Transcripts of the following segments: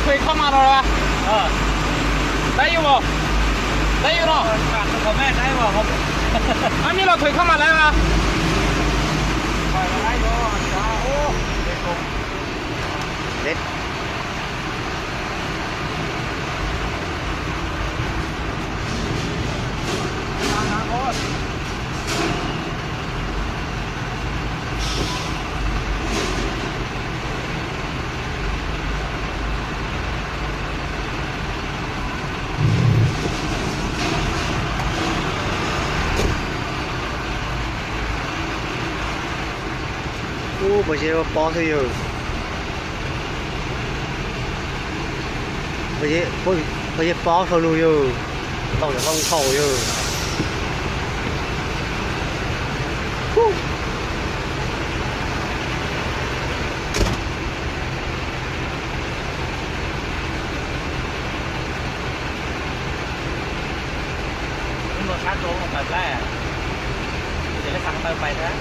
เคยเข้ามาแล้ววะได้อยู่บ่ได้อยู่เนาะเขาแม่ได้บ่ครับอันนี้เราเคยเข้ามาแล้ววะไปมาได้บ่จ้าโอ้เด็ดเด็ดbây giờ bỏ thôi rồi bây giờ bỏ thôi luôn rồi không là không khổ rồi nhưng mà sát luôn một lần là để nó thẳng tao bay thế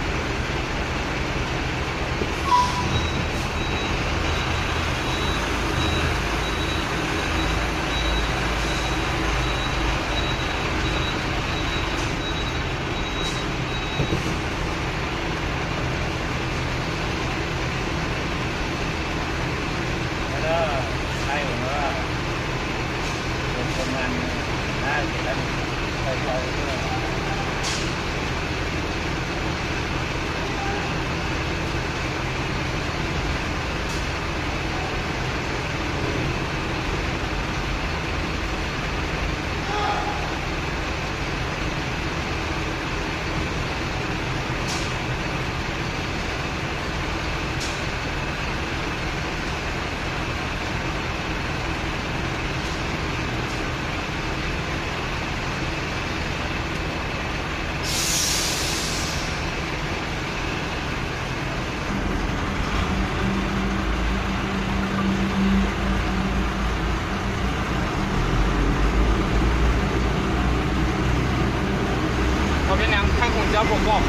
đây của nó công an đã thì đã phải thôiเขาเป็นยังข้างของเจ้าผมบอก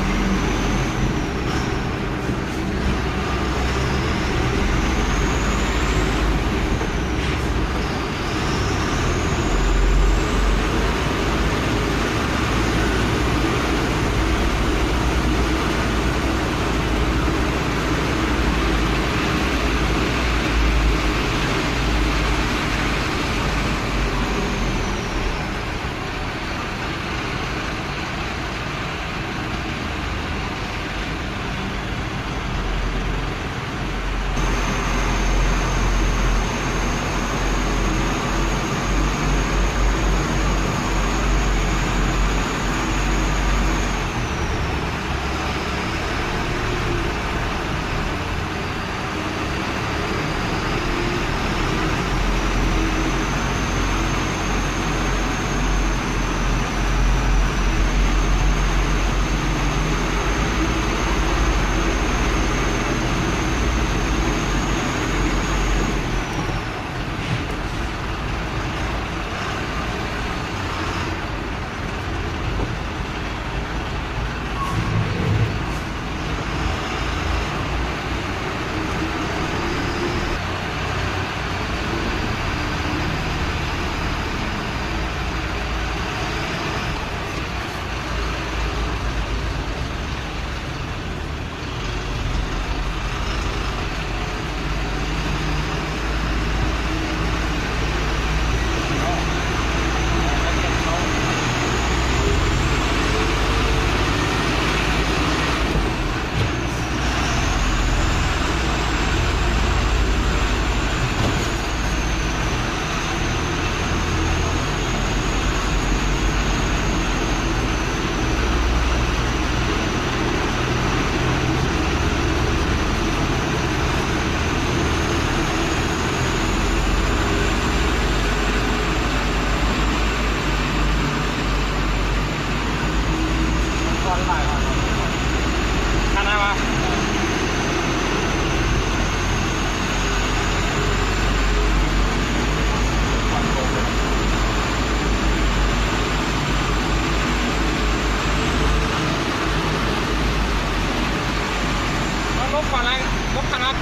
รถคันนั้น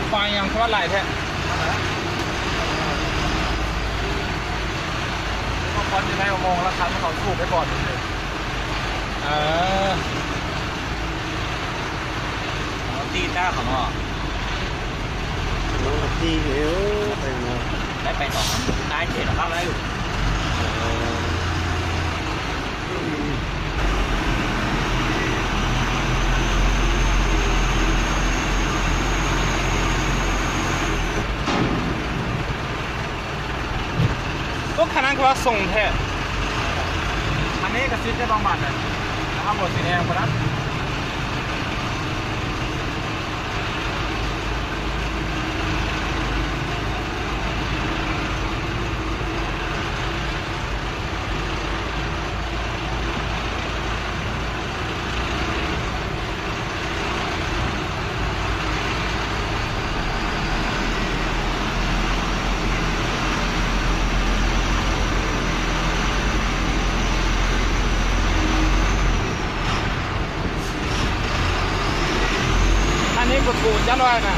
ไฟยังเพราะอะไรแท้ ควันจะได้มองราคาเขาสูบไปก่อนเลย เออ ตีต้าของอ่ะ โอ้ดีเอวไปหมด ได้ไปต่อตายเจ็ดข้างแล้วอยู่ ก็ขนาดว่าส่งแท้ อันนี้กระซิบได้บางบัตรเลยนะครับหมดสีแดงคนนั้น อันนี้ก็ถูกจังเลยนะ